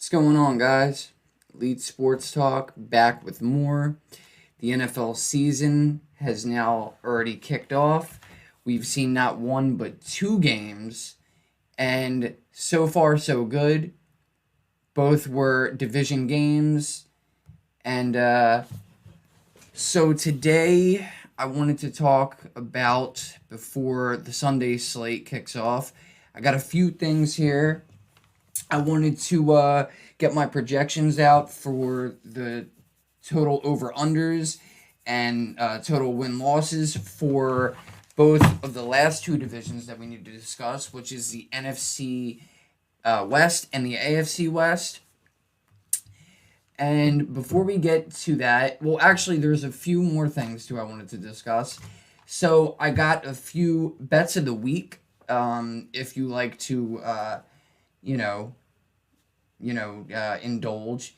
What's going on, guys? Elite Sports Talk back with more. The NFL season has now already kicked off. We've seen not one but two games, and so far so good. Both were division games, and so today I wanted to talk about before the Sunday slate kicks off. I got a few things here. I wanted to get my projections out for the total over-unders and total win-losses for both of the last two divisions that we need to discuss, which is the NFC West and the AFC West. And before we get to that, well, actually, there's a few more things, too, I wanted to discuss. So I got a few bets of the week, if you like to, indulge.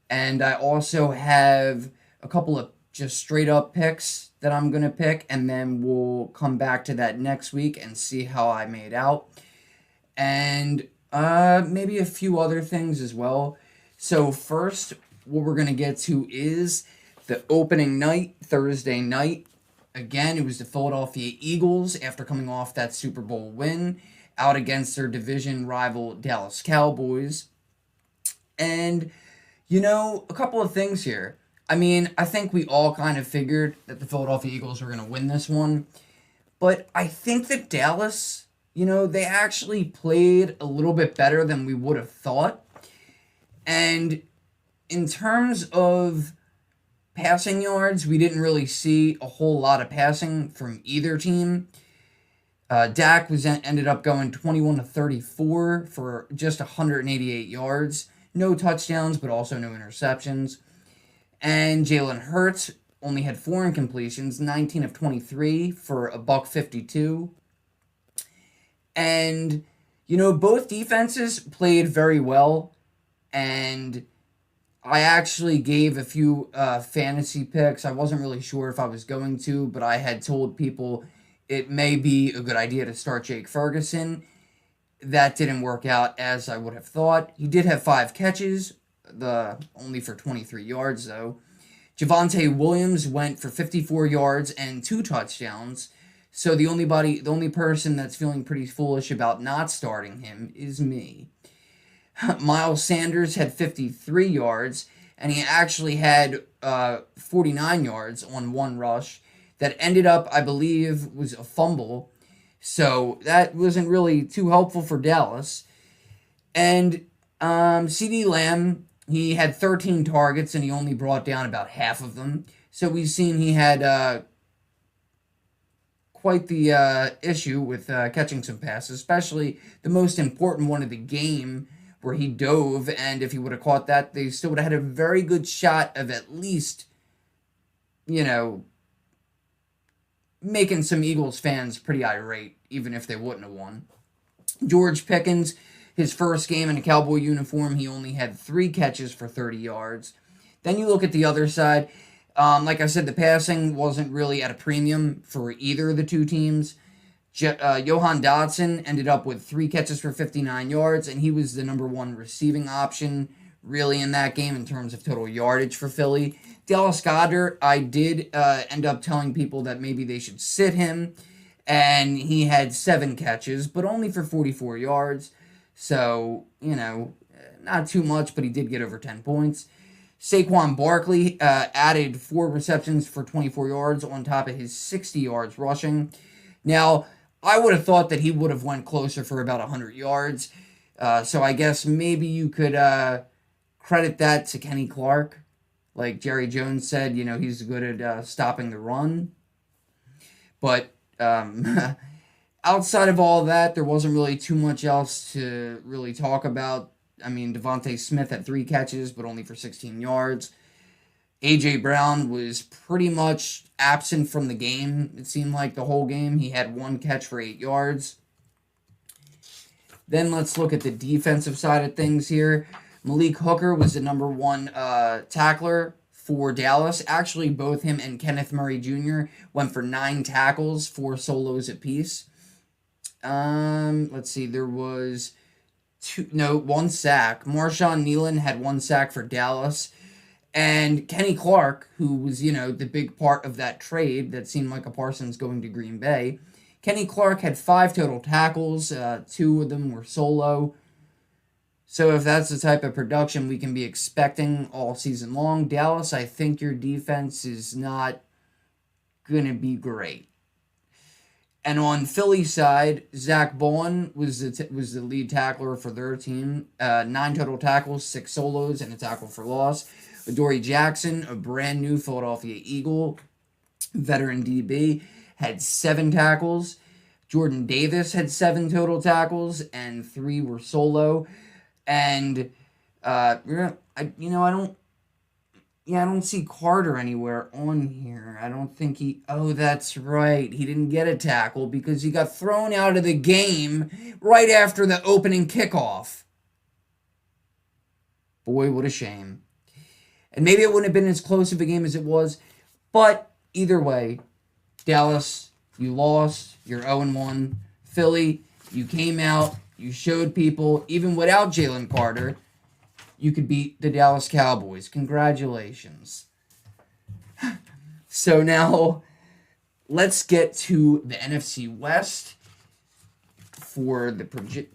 And I also have a couple of just straight up picks that I'm going to pick, and then we'll come back to that next week and see how I made out. And maybe a few other things as well. So first, what we're going to get to is the opening night, Thursday night. Again, it was the Philadelphia Eagles after coming off that Super Bowl win out against their division rival Dallas Cowboys. And, a couple of things here. I mean, I think we all kind of figured that the Philadelphia Eagles were going to win this one. But I think that Dallas, they actually played a little bit better than we would have thought. And in terms of passing yards, we didn't really see a whole lot of passing from either team. Dak ended up going 21 to 34 for just 188 yards. No touchdowns, but also no interceptions. And Jalen Hurts only had 4 incompletions, 19 of 23 for a $152. And, both defenses played very well. And I actually gave a few fantasy picks. I wasn't really sure if I was going to, but I had told people it may be a good idea to start Jake Ferguson. That didn't work out as I would have thought. He did have 5 catches, only for 23 yards, though. Javonte Williams went for 54 yards and 2 touchdowns. So the only person that's feeling pretty foolish about not starting him is me. Miles Sanders had 53 yards, and he actually had 49 yards on one rush that ended up, I believe, was a fumble. So that wasn't really too helpful for Dallas. And CeeDee Lamb, he had 13 targets, and he only brought down about half of them. So we've seen he had quite the issue with catching some passes, especially the most important one of the game, where he dove, and if he would have caught that, they still would have had a very good shot of at least, making some Eagles fans pretty irate, even if they wouldn't have won. George Pickens, his first game in a Cowboy uniform, he only had 3 catches for 30 yards. Then you look at the other side. Like I said, the passing wasn't really at a premium for either of the two teams. Johan Dotson ended up with 3 catches for 59 yards, and he was the number 1 receiving option really in that game in terms of total yardage for Philly. Dallas Goedert, I did end up telling people that maybe they should sit him, and he had 7 catches, but only for 44 yards. So, not too much, but he did get over 10 points. Saquon Barkley added 4 receptions for 24 yards on top of his 60 yards rushing. Now, I would have thought that he would have went closer for about 100 yards. So I guess maybe you could credit that to Kenny Clark. Like Jerry Jones said, he's good at stopping the run. But outside of all that, there wasn't really too much else to really talk about. I mean, Devontae Smith had 3 catches, but only for 16 yards. A.J. Brown was pretty much absent from the game, it seemed like, the whole game. He had 1 catch for 8 yards. Then let's look at the defensive side of things here. Malik Hooker was the number 1 tackler for Dallas. Actually, both him and Kenneth Murray Jr. went for 9 tackles, 4 solos apiece. Let's see, there was one sack. Marshawn Nealon had one sack for Dallas. And Kenny Clark, who was, the big part of that trade that seemed like a Parsons going to Green Bay, Kenny Clark had 5 total tackles. 2 of them were solo. So if that's the type of production we can be expecting all season long, Dallas, I think your defense is not going to be great. And on Philly's side, Zach Bowen was the lead tackler for their team. 9 total tackles, 6 solos, and a tackle for loss. Adoree Jackson, a brand new Philadelphia Eagle, veteran DB, had 7 tackles. Jordan Davis had 7 total tackles, and 3 were solo. And I don't see Carter anywhere on here. I don't think he... Oh, that's right. He didn't get a tackle because he got thrown out of the game right after the opening kickoff. Boy, what a shame. And maybe it wouldn't have been as close of a game as it was. But either way, Dallas, you lost. You're 0-1. Philly, you came out. You showed people, even without Jalen Carter, you could beat the Dallas Cowboys. Congratulations. So now, let's get to the NFC West for the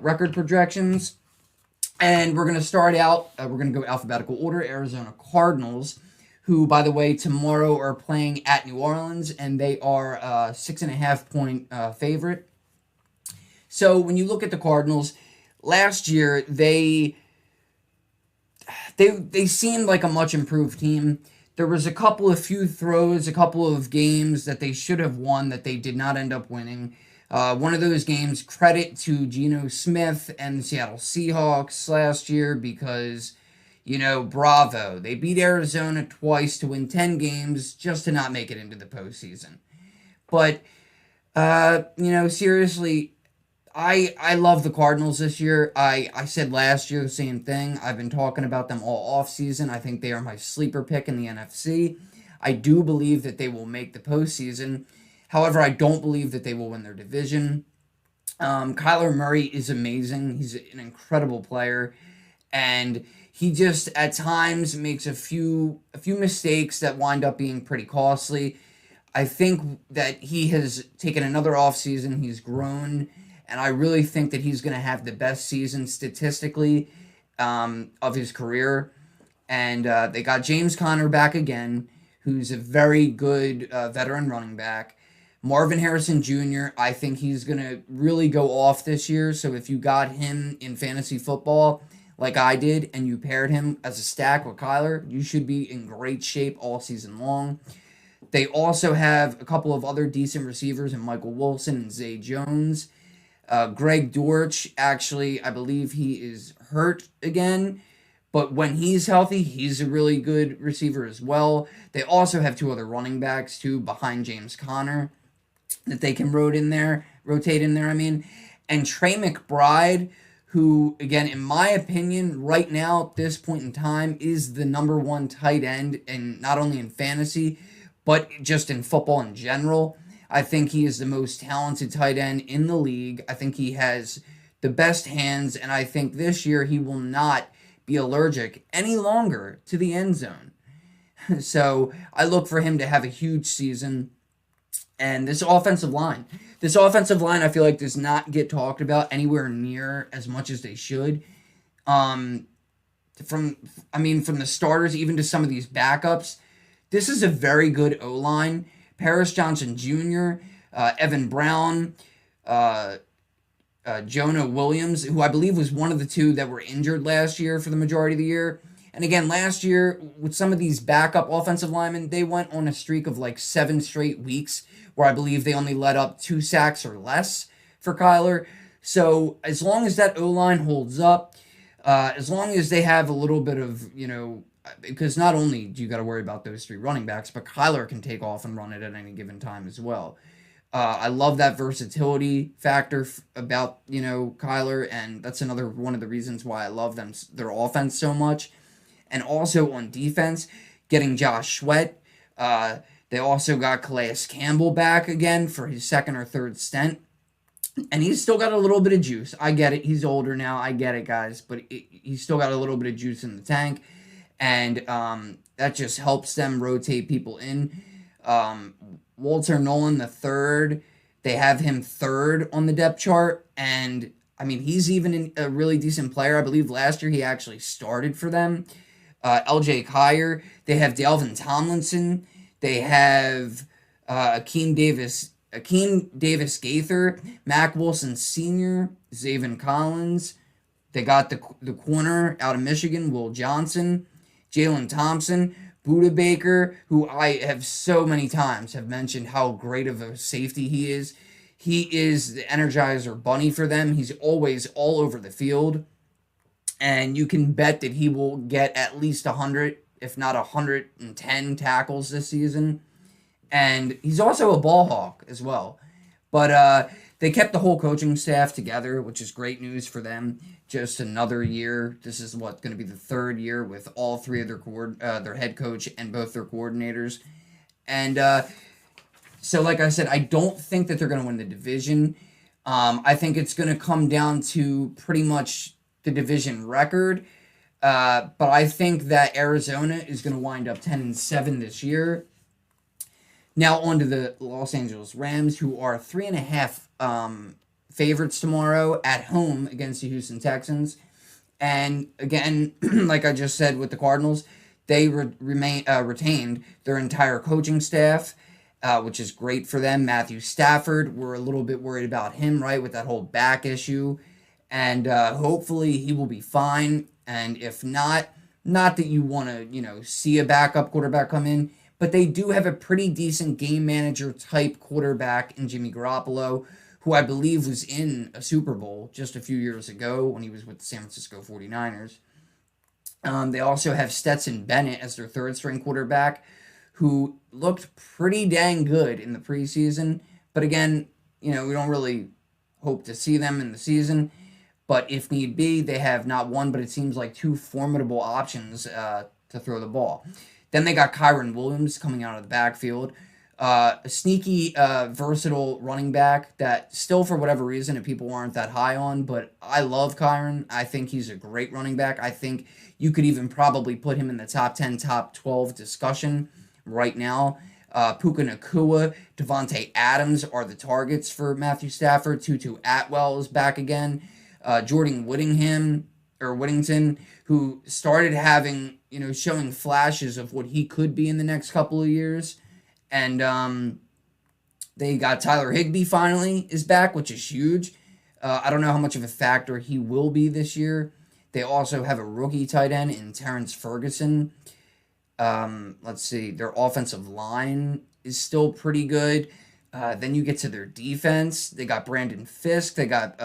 record projections. And we're going to start out, we're going to go alphabetical order. Arizona Cardinals, who, by the way, tomorrow are playing at New Orleans, and they are a 6.5-point favorite. So when you look at the Cardinals, last year they seemed like a much improved team. There was a few throws, a couple of games that they should have won that they did not end up winning. One of those games, credit to Geno Smith and the Seattle Seahawks last year because, bravo. They beat Arizona twice to win 10 games just to not make it into the postseason. But, seriously, I love the Cardinals this year. I said last year the same thing. I've been talking about them all offseason. I think they are my sleeper pick in the NFC. I do believe that they will make the postseason. However, I don't believe that they will win their division. Kyler Murray is amazing. He's an incredible player. And he just, at times, makes a few mistakes that wind up being pretty costly. I think that he has taken another offseason. He's grown. And I really think that he's going to have the best season statistically of his career. And they got James Conner back again, who's a very good veteran running back. Marvin Harrison Jr., I think he's going to really go off this year. So if you got him in fantasy football like I did and you paired him as a stack with Kyler, you should be in great shape all season long. They also have a couple of other decent receivers in Michael Wilson and Zay Jones. Greg Dortch, actually, I believe he is hurt again. But when he's healthy, he's a really good receiver as well. They also have 2 other running backs, too, behind James Conner that they can rotate in there, And Trey McBride, who, again, in my opinion, right now, at this point in time, is the number 1 tight end, and not only in fantasy, but just in football in general. I think he is the most talented tight end in the league. I think he has the best hands, and I think this year he will not be allergic any longer to the end zone. So I look for him to have a huge season. And this offensive line, I feel like does not get talked about anywhere near as much as they should. From the starters even to some of these backups, this is a very good O-line. Paris Johnson Jr., Evan Brown, Jonah Williams, who I believe was one of the 2 that were injured last year for the majority of the year. And again, last year, with some of these backup offensive linemen, they went on a streak of like 7 straight weeks where I believe they only let up 2 sacks or less for Kyler. So as long as that O-line holds up, as long as they have a little bit of, because not only do you got to worry about those 3 running backs, but Kyler can take off and run it at any given time as well. I love that versatility factor about, Kyler, and that's another one of the reasons why I love their offense so much. And also on defense, getting Josh Sweat. They also got Calais Campbell back again for his 2nd or 3rd stint. And he's still got a little bit of juice. I get it. He's older now. I get it, guys. But he's still got a little bit of juice in the tank. And that just helps them rotate people in. Walter Nolan the third, they have him third on the depth chart. And, I mean, he's even a really decent player. I believe last year he actually started for them. LJ Kyer. They have Dalvin Tomlinson. They have Akeem Davis Gaither, Mac Wilson Sr., Zaven Collins. They got the corner out of Michigan, Will Johnson, Jalen Thompson, Buda Baker, who I have so many times have mentioned how great of a safety he is. He is the Energizer Bunny for them. He's always all over the field. And you can bet that he will get at least 100, if not 110 tackles this season. And he's also a ball hawk as well. But they kept the whole coaching staff together, which is great news for them. Just another year. This is going to be the third year with all three of their head coach and both their coordinators. And so, like I said, I don't think that they're going to win the division. I think it's going to come down to pretty much the division record. But I think that Arizona is going to wind up 10-7 this year. Now on to the Los Angeles Rams, who are 3.5 favorites tomorrow at home against the Houston Texans. And again, like I just said with the Cardinals, they retained their entire coaching staff, which is great for them. Matthew Stafford, we're a little bit worried about him, right, with that whole back issue. And hopefully he will be fine. And if not that you want to, see a backup quarterback come in, but they do have a pretty decent game manager type quarterback in Jimmy Garoppolo, who I believe was in a Super Bowl just a few years ago when he was with the San Francisco 49ers. They also have Stetson Bennett as their third string quarterback, who looked pretty dang good in the preseason. But again, we don't really hope to see them in the season. But if need be, they have not one, but it seems like two formidable options to throw the ball. Then they got Kyron Williams coming out of the backfield. A sneaky, versatile running back that still, for whatever reason, if people aren't that high on, but I love Kyron. I think he's a great running back. I think you could even probably put him in the top 10, top 12 discussion right now. Puka Nacua, Devontae Adams are the targets for Matthew Stafford. Tutu Atwell is back again. Jordan Whittington, who started having, showing flashes of what he could be in the next couple of years. And they got Tyler Higbee finally is back, which is huge. I don't know how much of a factor he will be this year. They also have a rookie tight end in Terrence Ferguson. Let's see. Their offensive line is still pretty good. Then you get to their defense. They got Brandon Fisk. They got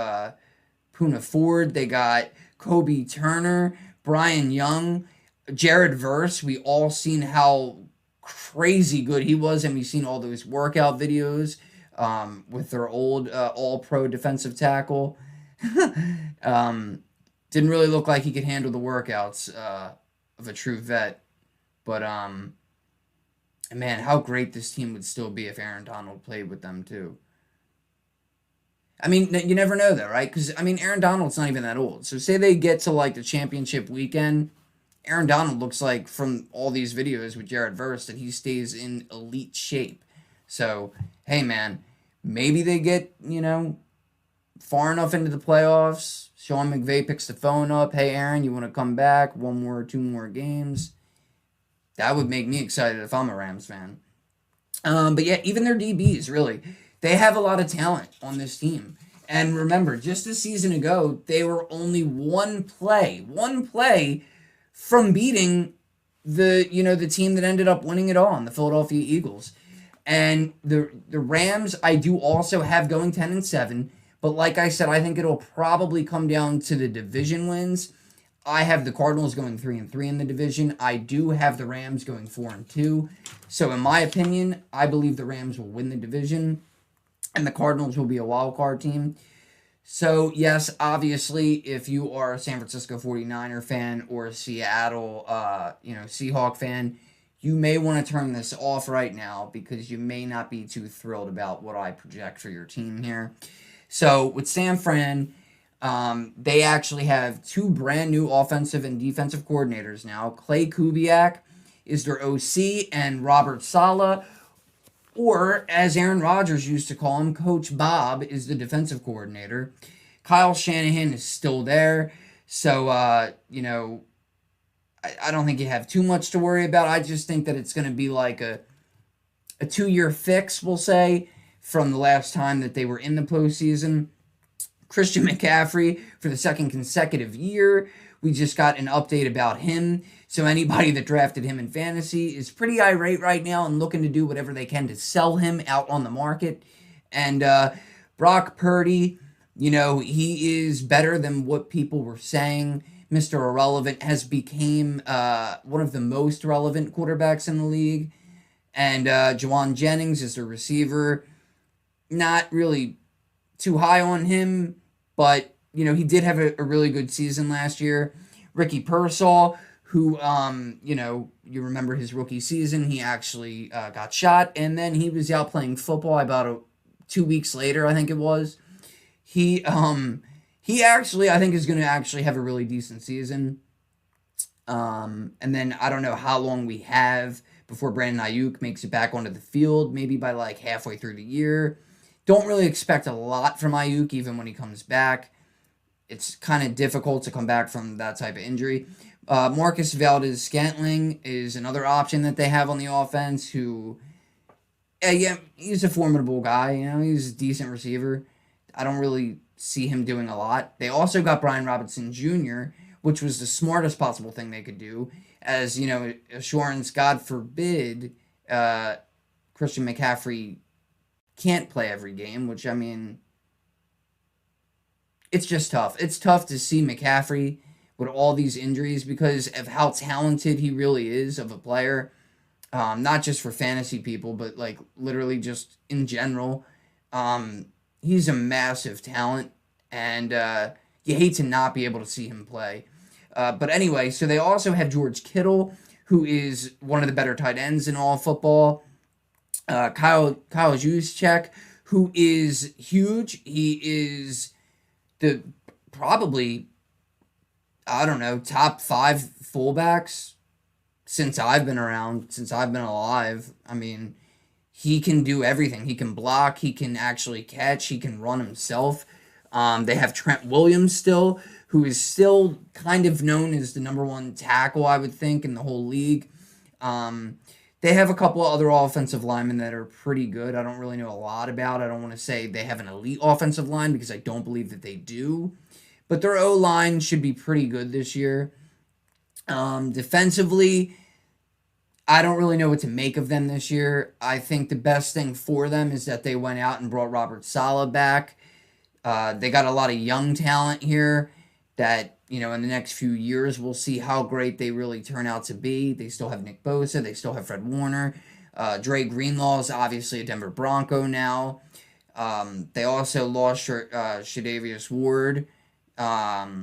Poona Ford. They got Kobe Turner, Brian Young, Jared Verse. We all seen how crazy good he was, and we've seen all those workout videos with their old all-pro defensive tackle. Didn't really look like he could handle the workouts of a true vet. But, man, how great this team would still be if Aaron Donald played with them, too. I mean, you never know, though, right? Because, Aaron Donald's not even that old. So say they get to, the championship weekend, Aaron Donald looks like, from all these videos with Jared Verse, that he stays in elite shape. So, hey, man, maybe they get, far enough into the playoffs. Sean McVay picks the phone up. Hey, Aaron, you want to come back? 1 more, 2 more games? That would make me excited if I'm a Rams fan. But yeah, even their DBs, really. They have a lot of talent on this team. And remember, just a season ago, they were only one play from beating the team that ended up winning it all, the Philadelphia Eagles. And the Rams, I do also have going 10-7. But like I said, I think it'll probably come down to the division wins. I have the Cardinals going 3-3 in the division. I do have the Rams going 4-2. So in my opinion, I believe the Rams will win the division, and the Cardinals will be a wild card team. So yes, obviously, if you are a San Francisco 49er fan or a Seattle, Seahawk fan, you may want to turn this off right now because you may not be too thrilled about what I project for your team here. So with San Fran, they actually have two brand new offensive and defensive coordinators now. Clay Kubiak is their OC, and Robert Saleh, or as Aaron Rodgers used to call him, Coach Bob, is the defensive coordinator. Kyle Shanahan is still there. So, I don't think you have too much to worry about. I just think that it's going to be like a 2-year fix, we'll say, from the last time that they were in the postseason. Christian McCaffrey for the second consecutive year. We just got an update about him. So anybody that drafted him in fantasy is pretty irate right now and looking to do whatever they can to sell him out on the market. And Brock Purdy, he is better than what people were saying. Mr. Irrelevant has become one of the most relevant quarterbacks in the league. And Juwan Jennings is the receiver. Not really too high on him, but, he did have a really good season last year. Ricky Pearsall, who, you remember his rookie season, he actually got shot, and then he was out playing football about 2 weeks later, I think it was. He actually, I think, is going to actually have a really decent season. And then I don't know how long we have before Brandon Ayuk makes it back onto the field, maybe by like halfway through the year. Don't really expect a lot from Ayuk even when he comes back. It's kind of difficult to come back from that type of injury. Marcus Valdes-Scantling is another option that they have on the offense who, he's a formidable guy. He's a decent receiver. I don't really see him doing a lot. They also got Brian Robinson Jr., which was the smartest possible thing they could do. As, assurance, God forbid, Christian McCaffrey can't play every game, which, it's just tough. It's tough to see McCaffrey with all these injuries because of how talented he really is of a player. Not just for fantasy people, but, like, literally just in general. He's a massive talent, and you hate to not be able to see him play. But anyway, so they also have George Kittle, who is one of the better tight ends in all football. Kyle Juszczyk, who is huge. He is the probably, top 5 fullbacks since I've been around, since I've been alive. He can do everything. He can block. He can actually catch. He can run himself. They have Trent Williams still, who is still kind of known as the number 1 tackle, I would think, in the whole league. They have a couple of other offensive linemen that are pretty good. I don't really know a lot about. I don't want to say they have an elite offensive line because I don't believe that they do. But their O-line should be pretty good this year. Defensively, I don't really know what to make of them this year. I think the best thing for them is that they went out and brought Robert Saleh back. They got a lot of young talent here that, in the next few years, we'll see how great they really turn out to be. They still have Nick Bosa. They still have Fred Warner. Dre Greenlaw is obviously a Denver Bronco now. They also lost Shadavius Ward. Talanoa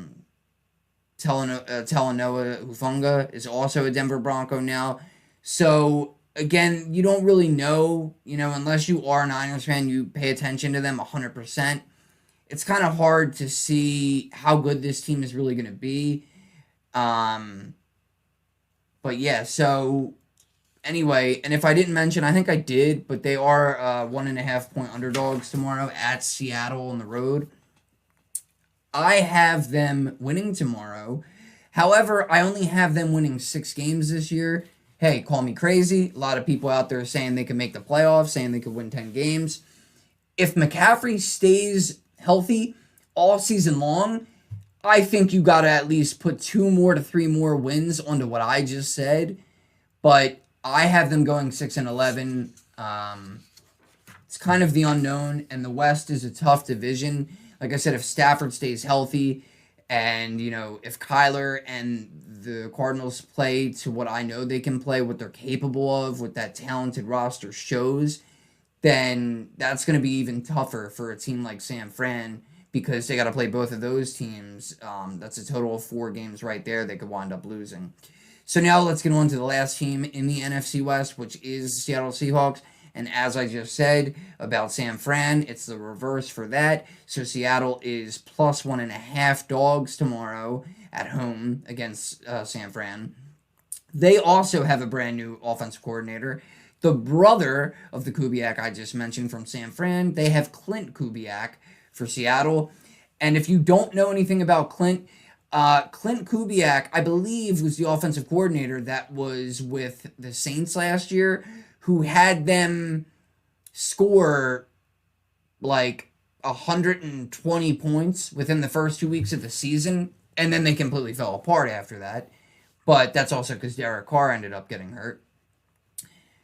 Hufanga is also a Denver Bronco now. So, again, you don't really know, unless you are a Niners fan, you pay attention to them 100%. It's kind of hard to see how good this team is really going to be. But yeah, so anyway, and if I didn't mention, I think I did, but they are 1.5 point underdogs tomorrow at Seattle on the road. I have them winning tomorrow. However, I only have them winning 6 games this year. Hey, call me crazy. A lot of people out there saying they can make the playoffs, saying they could win 10 games. If McCaffrey stays healthy all season long, I think you got to at least put 2 more to 3 more wins onto what I just said. But I have them going 6-11. It's kind of the unknown, and the West is a tough division. Like I said, if Stafford stays healthy and, if Kyler and the Cardinals play to what I know they can play, what they're capable of, what that talented roster shows, then that's going to be even tougher for a team like San Fran because they got to play both of those teams. That's a total of 4 games right there they could wind up losing. So now let's get on to the last team in the NFC West, which is the Seattle Seahawks. And as I just said about San Fran, it's the reverse for that. So Seattle is plus 1.5 dogs tomorrow at home against San Fran. They also have a brand new offensive coordinator. The brother of the Kubiak I just mentioned from San Fran, they have Clint Kubiak for Seattle. And if you don't know anything about Clint Kubiak, I believe, was the offensive coordinator that was with the Saints last year, who had them score like 120 points within the first 2 weeks of the season, and then they completely fell apart after that. But that's also because Derek Carr ended up getting hurt.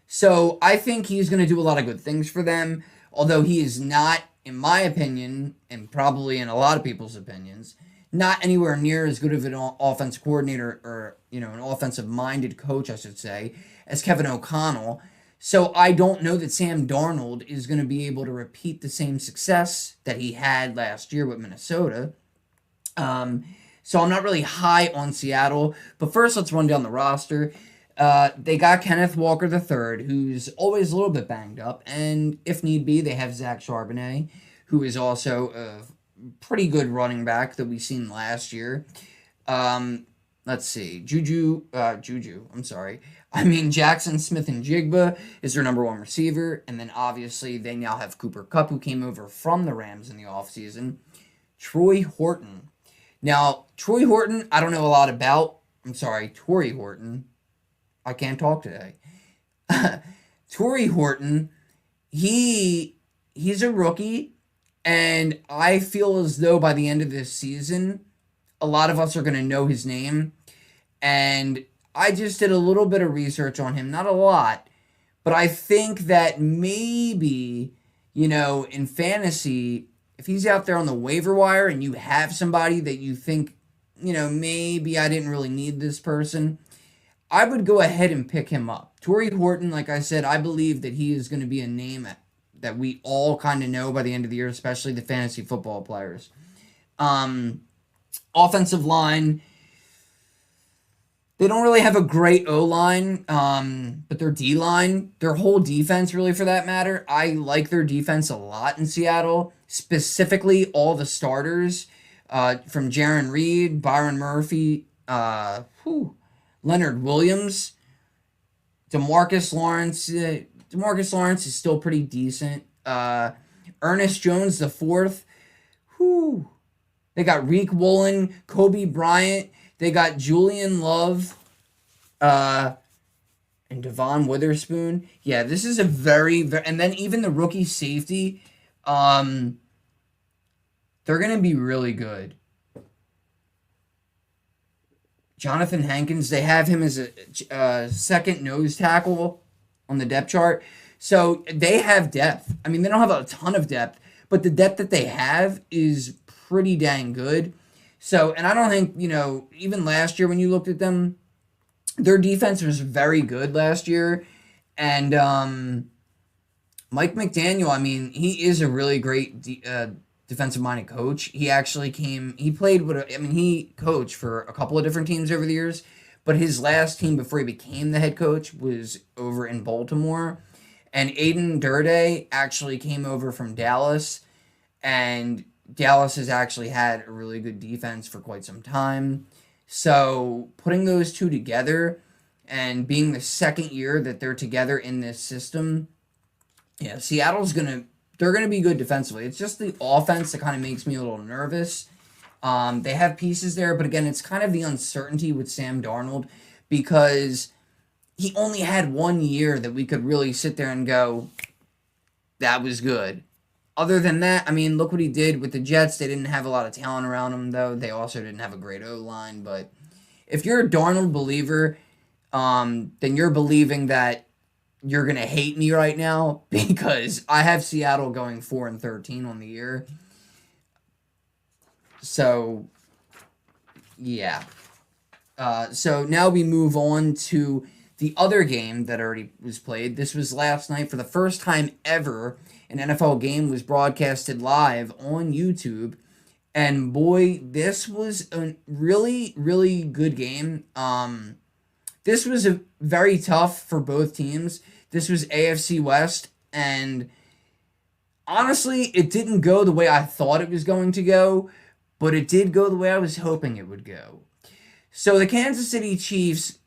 So I think he's going to do a lot of good things for them, although he is not, in my opinion, and probably in a lot of people's opinions, not anywhere near as good of an offensive coordinator or, an offensive-minded coach, I should say, as Kevin O'Connell. So I don't know that Sam Darnold is going to be able to repeat the same success that he had last year with Minnesota. So I'm not really high on Seattle. But first, let's run down the roster. They got Kenneth Walker III, who's always a little bit banged up. And if need be, they have Zach Charbonnet, who is also a pretty good running back that we've seen last year. Let's see. Jackson Smith-Njigba is their number one receiver. And then obviously they now have Cooper Kupp, who came over from the Rams in the offseason. Troy Horton. Now, Troy Horton, I don't know a lot about. Torrey Horton. I can't talk today. Torrey Horton, he's a rookie, and I feel as though by the end of this season, a lot of us are going to know his name. And I just did a little bit of research on him, not a lot, but I think that maybe, in fantasy, if he's out there on the waiver wire and you have somebody that you think, maybe I didn't really need this person, I would go ahead and pick him up. Torrey Horton, like I said, I believe that he is going to be a name that we all kind of know by the end of the year, especially the fantasy football players. Offensive line, they don't really have a great O-line, but their D-line, their whole defense really for that matter, I like their defense a lot in Seattle, specifically all the starters from Jaron Reed, Byron Murphy, Leonard Williams, DeMarcus Lawrence. DeMarcus Lawrence is still pretty decent. Ernest Jones the fourth. They got Reek Woolen, Kobe Bryant. They got Julian Love, and Devon Witherspoon. Yeah, this is a very, and then even the rookie safety, they're gonna be really good. Jonathan Hankins, they have him as a second nose tackle on the depth chart. So they have depth. I mean, they don't have a ton of depth, but the depth that they have is pretty dang good. So, and I don't think, even last year when you looked at them, their defense was very good last year. And Mike McDaniel, I mean, he is a really great defensive-minded coach. He actually he coached for a couple of different teams over the years, but his last team before he became the head coach was over in Baltimore. And Aiden Durde actually came over from Dallas, and Dallas has actually had a really good defense for quite some time. So putting those two together and being the second year that they're together in this system, yeah, they're going to be good defensively. It's just the offense that kind of makes me a little nervous. They have pieces there, but again, it's kind of the uncertainty with Sam Darnold because he only had 1 year that we could really sit there and go, that was good. Other than that, I mean, look what he did with the Jets. They didn't have a lot of talent around him, though. They also didn't have a great O-line. But if you're a Darnold believer, then you're believing that you're going to hate me right now because I have Seattle going 4-13 on the year. So, yeah. So now we move on to the other game that already was played. This was last night. For the first time ever, an NFL game was broadcasted live on YouTube. And boy, this was a really, really good game. This was very tough for both teams. This was AFC West. and honestly, it didn't go the way I thought it was going to go, but it did go the way I was hoping it would go. So the Kansas City Chiefs,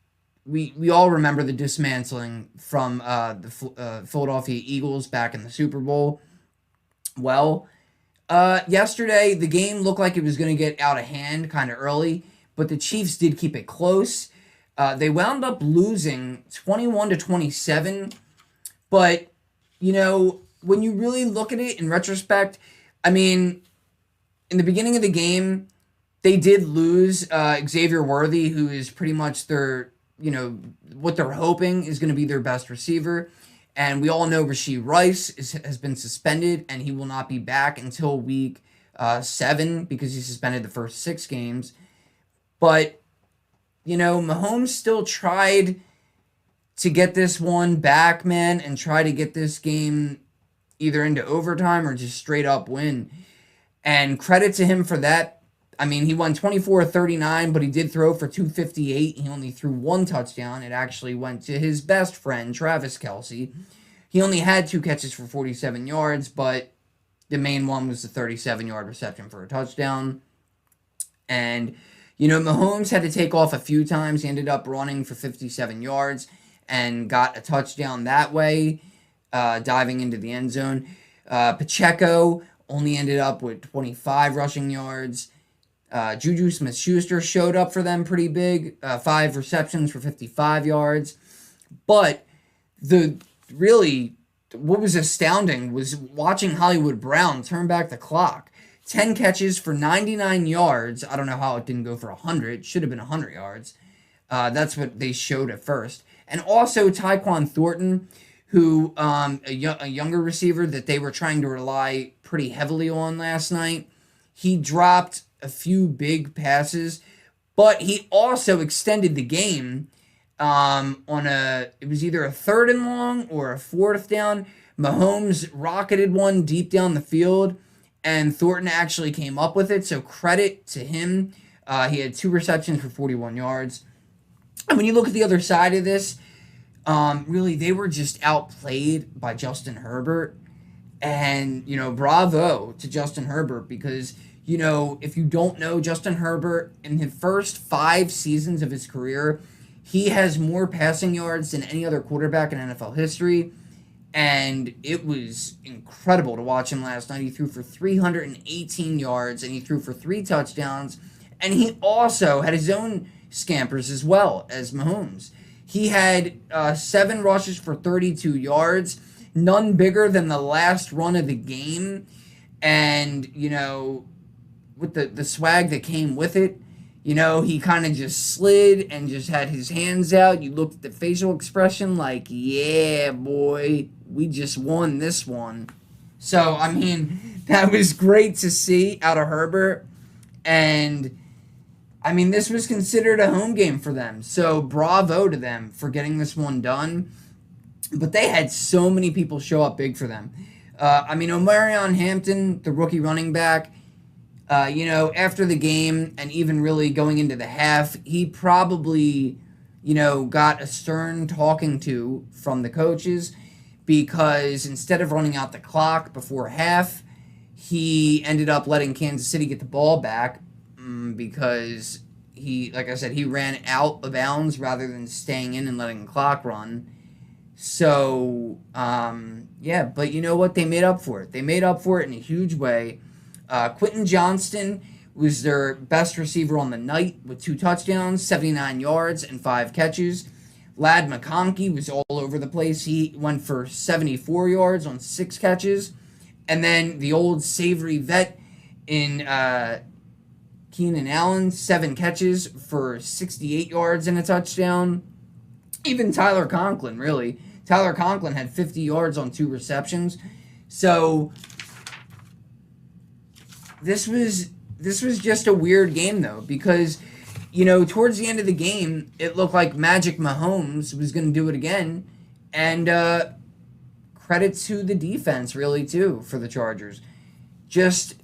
we all remember the dismantling from the Philadelphia Eagles back in the Super Bowl. Well, yesterday the game looked like it was going to get out of hand kind of early, but the Chiefs did keep it close. They wound up losing 21-27, but when you really look at it in retrospect, I mean, in the beginning of the game, they did lose Xavier Worthy, who is pretty much their, what they're hoping is going to be their best receiver. And we all know Rashee Rice has been suspended, and he will not be back until week 7 because he suspended the first 6 games. But, Mahomes still tried to get this one back, man, and try to get this game either into overtime or just straight up win. And credit to him for that. I mean, he won 24-39, but he did throw for 258. He only threw 1 touchdown. It actually went to his best friend, Travis Kelce. He only had 2 catches for 47 yards, but the main one was the 37-yard reception for a touchdown. And, Mahomes had to take off a few times. He ended up running for 57 yards and got a touchdown that way, diving into the end zone. Pacheco only ended up with 25 rushing yards. Juju Smith-Schuster showed up for them pretty big, 5 receptions for 55 yards. But what was astounding was watching Hollywood Brown turn back the clock. 10 catches for 99 yards. I don't know how it didn't go for 100. It should have been 100 yards. That's what they showed at first. And also Tyquan Thornton, who a younger receiver that they were trying to rely pretty heavily on last night. He dropped a few big passes, but he also extended the game it was either a 3rd and long or a 4th down. Mahomes rocketed one deep down the field, and Thornton actually came up with it, so credit to him. He had 2 receptions for 41 yards. And when you look at the other side of this, really, they were just outplayed by Justin Herbert. And, bravo to Justin Herbert because, if you don't know Justin Herbert, in the first 5 seasons of his career, he has more passing yards than any other quarterback in NFL history. And it was incredible to watch him last night. He threw for 318 yards, and he threw for 3 touchdowns. And he also had his own scampers as well as Mahomes. He had 7 rushes for 32 yards, none bigger than the last run of the game. And, with the swag that came with it, he kind of just slid and just had his hands out. You looked at the facial expression like, yeah, boy, we just won this one. So, I mean, that was great to see out of Herbert. And, I mean, this was considered a home game for them. So, bravo to them for getting this one done. But they had so many people show up big for them. Omarion Hampton, the rookie running back, after the game and even really going into the half, he probably, got a stern talking to from the coaches because instead of running out the clock before half, he ended up letting Kansas City get the ball back because he ran out of bounds rather than staying in and letting the clock run. So, but you know what? They made up for it. They made up for it in a huge way. Quentin Johnston was their best receiver on the night with 2 touchdowns, 79 yards, and 5 catches. Ladd McConkey was all over the place. He went for 74 yards on 6 catches. And then the old savory vet in Keenan Allen, 7 catches for 68 yards and a touchdown. Even Tyler Conklin, really. Tyler Conklin had 50 yards on 2 receptions. So this was just a weird game, though, because, towards the end of the game, it looked like Magic Mahomes was going to do it again. And credit to the defense, really, too, for the Chargers. Just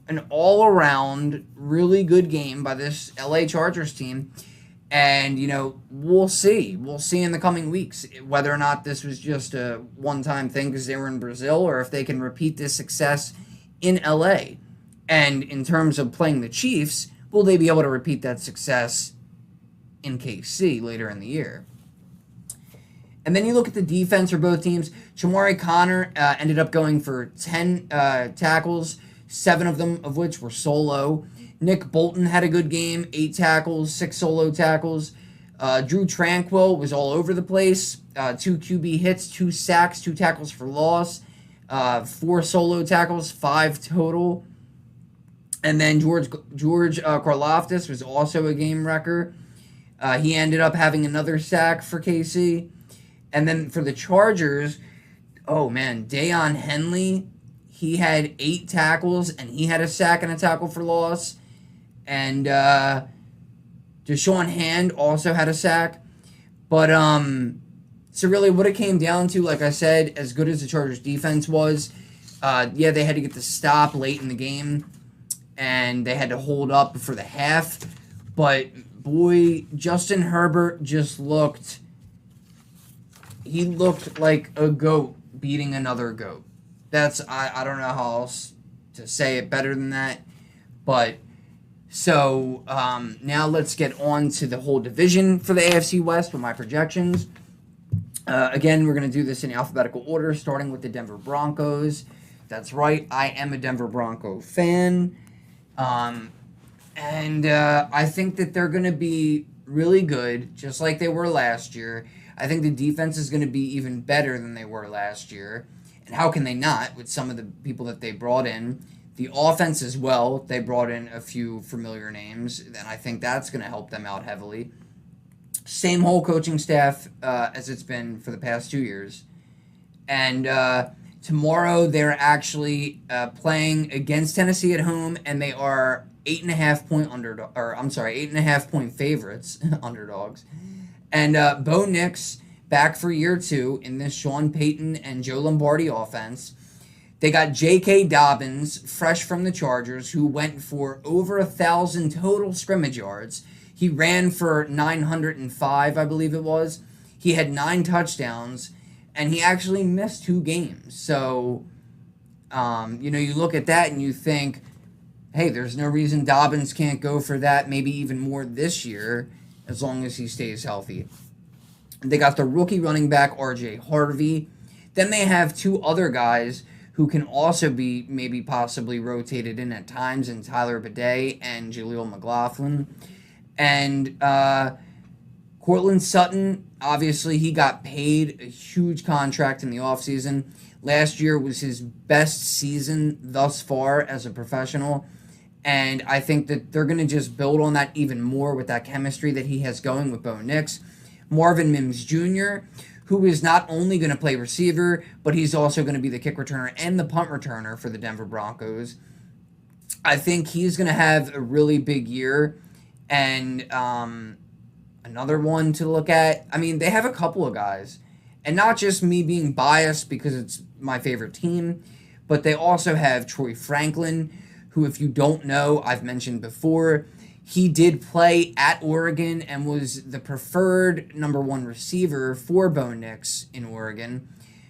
an all-around really good game by this LA Chargers team. And, we'll see. We'll see in the coming weeks whether or not this was just a one-time thing because they were in Brazil, or if they can repeat this success in LA. And in terms of playing the Chiefs, will they be able to repeat that success in KC later in the year? And then you look at the defense for both teams. Chamari Connor ended up going for 10 tackles, 7 of them of which were solo. Nick Bolton had a good game, 8 tackles, 6 solo tackles. Drew Tranquill was all over the place, 2 QB hits, 2 sacks, 2 tackles for loss, 4 solo tackles, 5 total. And then George Karlaftis was also a game wrecker. He ended up having another sack for KC. And then for the Chargers, Deion Henley, he had 8 tackles, and he had a sack and a tackle for loss. And Deshaun Hand also had a sack. But, so really what it came down to, like I said, as good as the Chargers defense was, they had to get the stop late in the game, and they had to hold up for the half. But, boy, Justin Herbert just looked like a goat beating another goat. I don't know how else to say it better than that. But, so, now let's get on to the whole division for the AFC West with my projections. Again, we're going to do this in alphabetical order, starting with the Denver Broncos. That's right, I am a Denver Bronco fan. And I think that they're going to be really good, just like they were last year. I think the defense is going to be even better than they were last year. And how can they not, with some of the people that they brought in? The offense as well, they brought in a few familiar names, and I think that's going to help them out heavily. Same whole coaching staff as it's been for the past 2 years. And tomorrow they're actually playing against Tennessee at home, and they are 8.5 point favorites, underdogs. And Bo Nix back for year 2 in this Sean Payton and Joe Lombardi offense. They got J.K. Dobbins, fresh from the Chargers, who went for over 1,000 total scrimmage yards. He ran for 905, I believe it was. He had 9 touchdowns, and he actually missed 2 games. So, you look at that and you think, hey, there's no reason Dobbins can't go for that, maybe even more this year, as long as he stays healthy. They got the rookie running back, R.J. Harvey. Then they have 2 other guys who can also be maybe possibly rotated in at times, in Tyler Bidet and Jaleel McLaughlin. And Cortland Sutton, obviously he got paid a huge contract in the offseason. Last year was his best season thus far as a professional. And I think that they're going to just build on that even more with that chemistry that he has going with Bo Nix. Marvin Mims Jr., who is not only going to play receiver, but he's also going to be the kick returner and the punt returner for the Denver Broncos. I think he's going to have a really big year. And another one to look at, they have a couple of guys. And not just me being biased because it's my favorite team, but they also have Troy Franklin, who, if you don't know, I've mentioned before, he did play at Oregon and was the preferred number 1 receiver for Bo Nix in Oregon.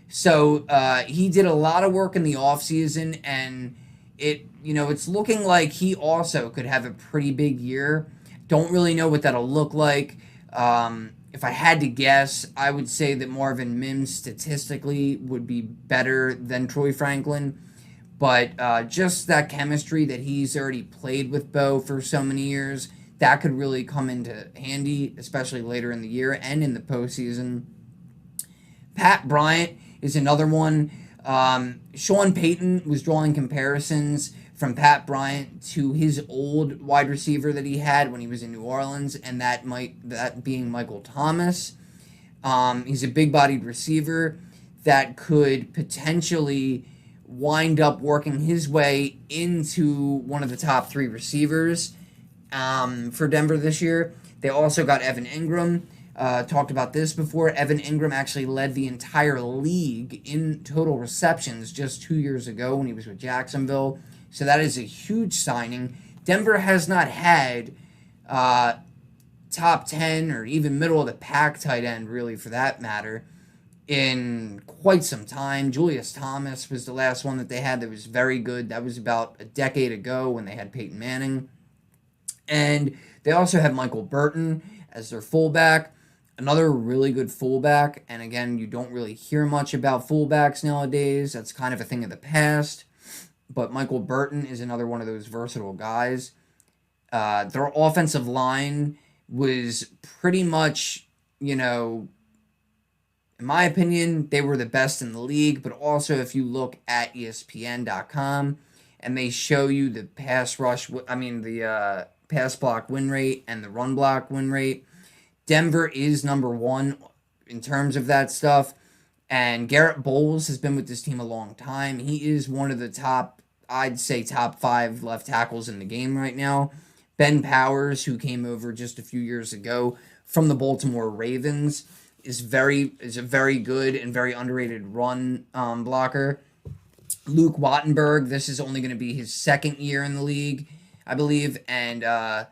So he did a lot of work in the offseason, and it's looking like he also could have a pretty big year. Don't really know what that'll look like. If I had to guess, I would say that Marvin Mims statistically would be better than Troy Franklin. But just that chemistry that he's already played with Bo for so many years, that could really come into handy, especially later in the year and in the postseason. Pat Bryant is another one. Sean Payton was drawing comparisons from Pat Bryant to his old wide receiver that he had when he was in New Orleans, and that being Michael Thomas. He's a big-bodied receiver that could potentially wind up working his way into one of the top 3 receivers for Denver this year. They also got Evan Ingram. Talked about this before. Evan Ingram actually led the entire league in total receptions just 2 years ago when he was with Jacksonville. So that is a huge signing. Denver has not had top 10 or even middle of the pack tight end, really, for that matter, in quite some time. Julius Thomas was the last one that they had that was very good. That was about a decade ago when they had Peyton Manning. And they also have Michael Burton as their fullback, another really good fullback. And again, you don't really hear much about fullbacks nowadays. That's kind of a thing of the past. But Michael Burton is another one of those versatile guys. Their offensive line was pretty much, in my opinion, they were the best in the league. But also, if you look at ESPN.com and they show you the pass block win rate and the run block win rate, Denver is number one in terms of that stuff. And Garrett Bowles has been with this team a long time. He is one of the top 5 left tackles in the game right now. Ben Powers, who came over just a few years ago from the Baltimore Ravens, is a very good and very underrated run blocker. Luke Wattenberg, this is only going to be his second year in the league, I believe, and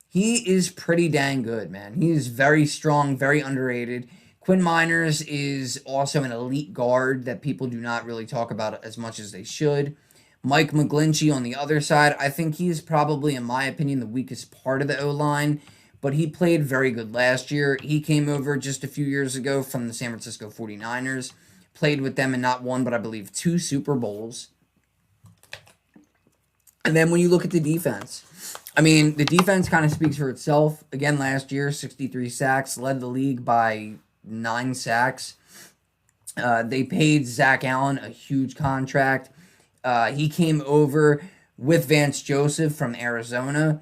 he is pretty dang good, man. He is very strong, very underrated. Quinn Miners is also an elite guard that people do not really talk about as much as they should. Mike McGlinchey on the other side, I think he is probably, in my opinion, the weakest part of the O-line, but he played very good last year. He came over just a few years ago from the San Francisco 49ers, played with them in not one, but I believe 2 Super Bowls. And then when you look at the defense, the defense kind of speaks for itself. Again, last year, 63 sacks, led the league by 9 sacks. They paid Zach Allen a huge contract. He came over with Vance Joseph from Arizona.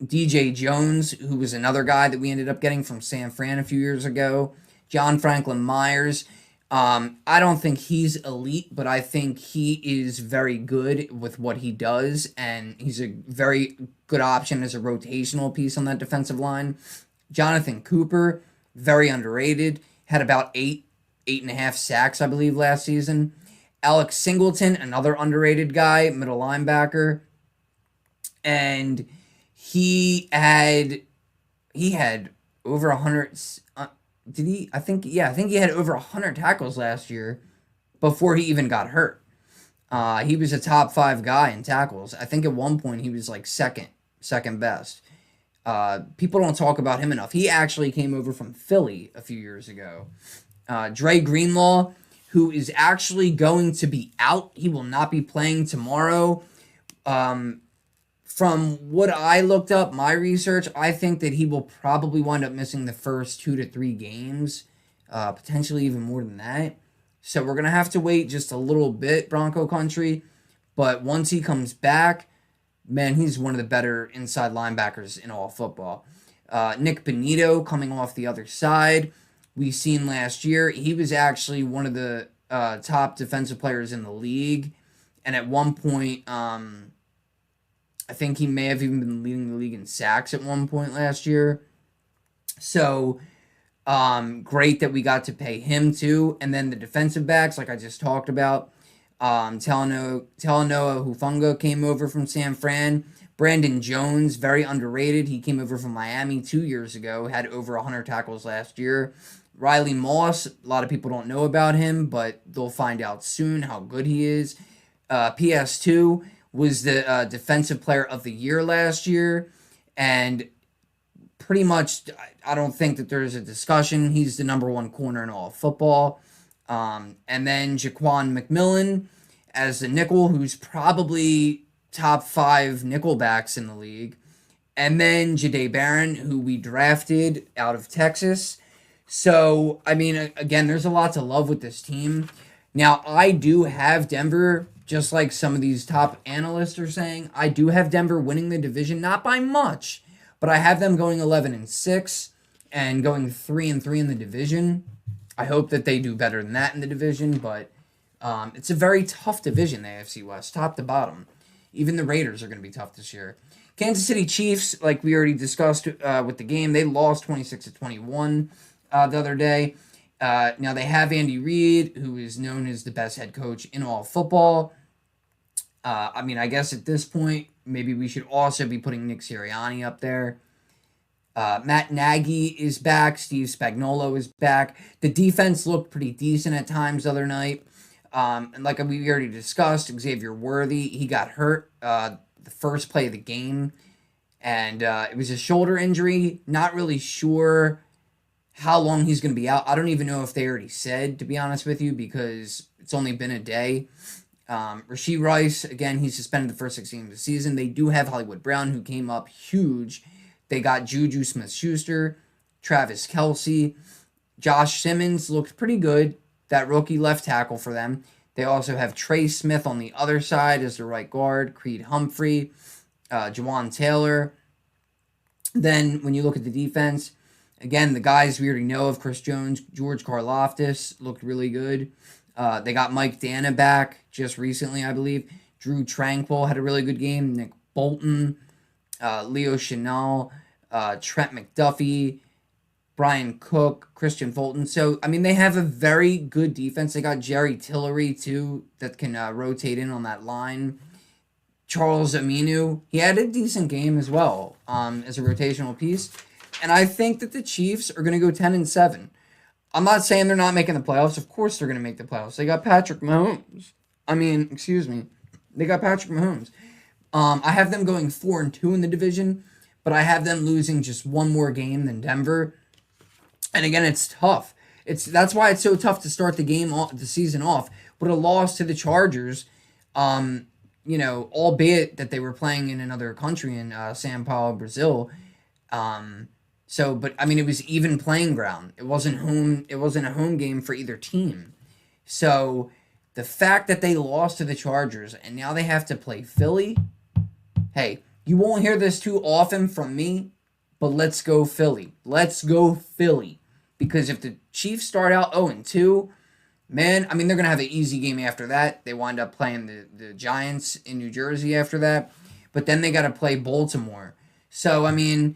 DJ Jones, who was another guy that we ended up getting from San Fran a few years ago. John Franklin Myers. I don't think he's elite, but I think he is very good with what he does, and he's a very good option as a rotational piece on that defensive line. Jonathan Cooper, very underrated, had about 8.5 sacks, I believe, last season. Alex Singleton, another underrated guy, middle linebacker, and he had over 100. I think he had over 100 tackles last year before he even got hurt. He was a top 5 guy in tackles. I think at one point he was like second best. People don't talk about him enough. He actually came over from Philly a few years ago. Dre Greenlaw, who is actually going to be out. He will not be playing tomorrow. From what I looked up, my research, I think that he will probably wind up missing the first 2 to 3 games, potentially even more than that. So we're going to have to wait just a little bit, Bronco Country. But once he comes back, man, he's one of the better inside linebackers in all football. Nick Benito coming off the other side. We've seen last year, he was actually one of the top defensive players in the league. And at one point, I think he may have even been leading the league in sacks at one point last year. So, great that we got to pay him too. And then the defensive backs, like I just talked about, Talanoa Hufanga came over from San Fran. Brandon Jones, very underrated. He came over from Miami 2 years ago, had over 100 tackles last year. Riley Moss, a lot of people don't know about him, but they'll find out soon how good he is. PS2 was the Defensive Player of the Year last year, and pretty much, I don't think that there's a discussion. He's the number 1 corner in all of football. And then Jaquan McMillan as the nickel, who's probably top 5 nickelbacks in the league. And then Jahdae Barron, who we drafted out of Texas. So, again, there's a lot to love with this team. Now, I do have Denver, just like some of these top analysts are saying, I do have Denver winning the division, not by much, but I have them going 11-6 and going 3-3 in the division. I hope that they do better than that in the division, but it's a very tough division, the AFC West, top to bottom. Even the Raiders are going to be tough this year. Kansas City Chiefs, like we already discussed with the game, they lost 26-21 the other day. Now they have Andy Reid, who is known as the best head coach in all football. I guess at this point, maybe we should also be putting Nick Sirianni up there. Matt Nagy is back. Steve Spagnuolo is back. The defense looked pretty decent at times the other night. And like we already discussed, Xavier Worthy, he got hurt the first play of the game. And it was a shoulder injury. Not really sure how long he's going to be out. I don't even know if they already said, to be honest with you, because it's only been a day. Rashee Rice, again, he's suspended the first 6 games of the season. They do have Hollywood Brown, who came up huge. They got Juju Smith-Schuster, Travis Kelce. Josh Simmons looked pretty good, that rookie left tackle for them. They also have Trey Smith on the other side as the right guard, Creed Humphrey, Jawan Taylor. Then when you look at the defense, again, the guys we already know of, Chris Jones, George Karlaftis, looked really good. They got Mike Dana back just recently, I believe. Drew Tranquill had a really good game. Nick Bolton, Leo Chenal, Trent McDuffie, Brian Cook, Christian Fulton. So, I mean, they have a very good defense. They got Jerry Tillery, too, that can rotate in on that line. Charles Aminu, he had a decent game as well as a rotational piece. And I think that the Chiefs are going to go 10-7. I'm not saying they're not making the playoffs. Of course they're going to make the playoffs. They got Patrick Mahomes. They got Patrick Mahomes. I have them going 4-2 in the division, but I have them losing just one more game than Denver. And again, it's tough. That's why it's so tough to start the season off with a loss to the Chargers. Albeit that they were playing in another country in São Paulo, Brazil. But I mean, it was even playing ground. It wasn't home. It wasn't a home game for either team. So the fact that they lost to the Chargers and now they have to play Philly. Hey, you won't hear this too often from me, but let's go Philly. Let's go Philly. Because if the Chiefs start out 0-2, man, I mean, they're going to have an easy game after that. They wind up playing the Giants in New Jersey after that. But then they got to play Baltimore. So, I mean,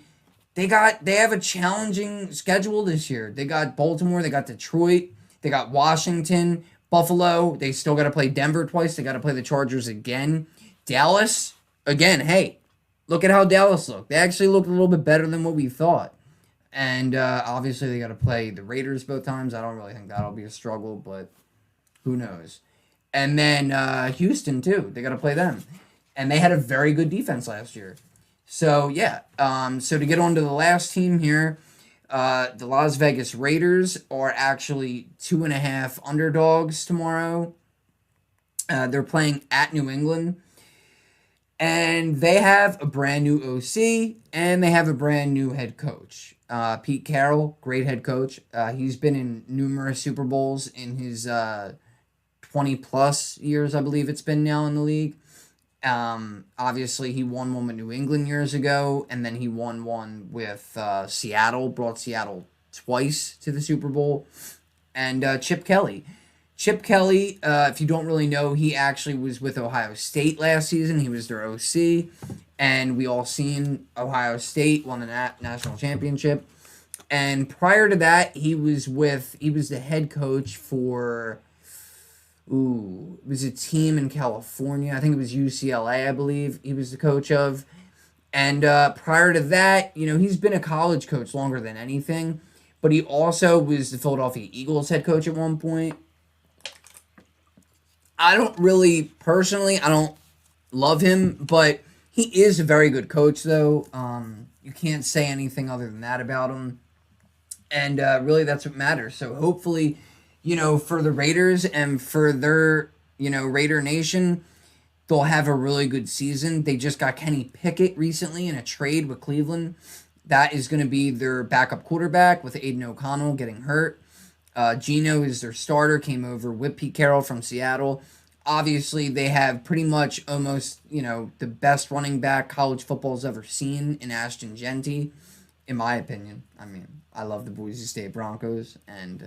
they have a challenging schedule this year. They got Baltimore, they got Detroit, they got Washington, Buffalo. They still got to play Denver twice. They got to play the Chargers again. Dallas, again, hey, look at how Dallas looked. They actually looked a little bit better than what we thought. And obviously they got to play the Raiders both times. I don't really think that'll be a struggle, but who knows. And then Houston, too. They got to play them. And they had a very good defense last year. So, yeah. So to get on to the last team here, the Las Vegas Raiders are actually 2.5 underdogs tomorrow. They're playing at New England. And they have a brand new OC, and they have a brand new head coach. Pete Carroll, great head coach. He's been in numerous Super Bowls in his 20-plus years, I believe it's been now in the league. Obviously, he won one with New England years ago, and then he won one with Seattle, brought Seattle twice to the Super Bowl. And Chip Kelly. Chip Kelly, if you don't really know, he actually was with Ohio State last season. He was their OC. And we all seen Ohio State won the national championship. And prior to that, he was the head coach for, it was a team in California. I think it was UCLA, I believe he was the coach of. And prior to that, he's been a college coach longer than anything. But he also was the Philadelphia Eagles head coach at one point. I don't love him, but he is a very good coach, though. You can't say anything other than that about him. And really, that's what matters. So hopefully, for the Raiders and for their, Raider Nation, they'll have a really good season. They just got Kenny Pickett recently in a trade with Cleveland. That is going to be their backup quarterback with Aiden O'Connell getting hurt. Geno is their starter, came over with Pete Carroll from Seattle. Obviously, they have pretty much almost, the best running back college football's ever seen in Ashton Genty, in my opinion. I mean, I love the Boise State Broncos, and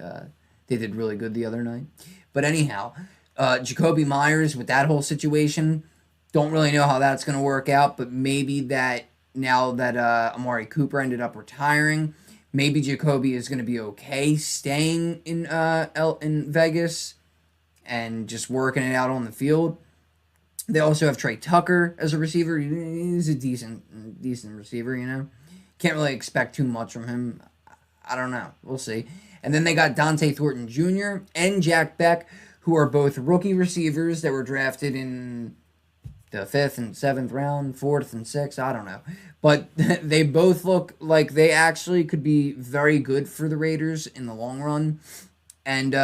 they did really good the other night. But anyhow, Jacoby Myers with that whole situation, don't really know how that's going to work out, but maybe that now that Amari Cooper ended up retiring, maybe Jacoby is going to be okay staying in Vegas and just working it out on the field. They also have Trey Tucker as a receiver. He's a decent receiver, Can't really expect too much from him. I don't know. We'll see. And then they got Dante Thornton Jr. and Jack Beck, who are both rookie receivers that were drafted in the 5th and 7th round, 4th and 6th, I don't know. But they both look like they actually could be very good for the Raiders in the long run. And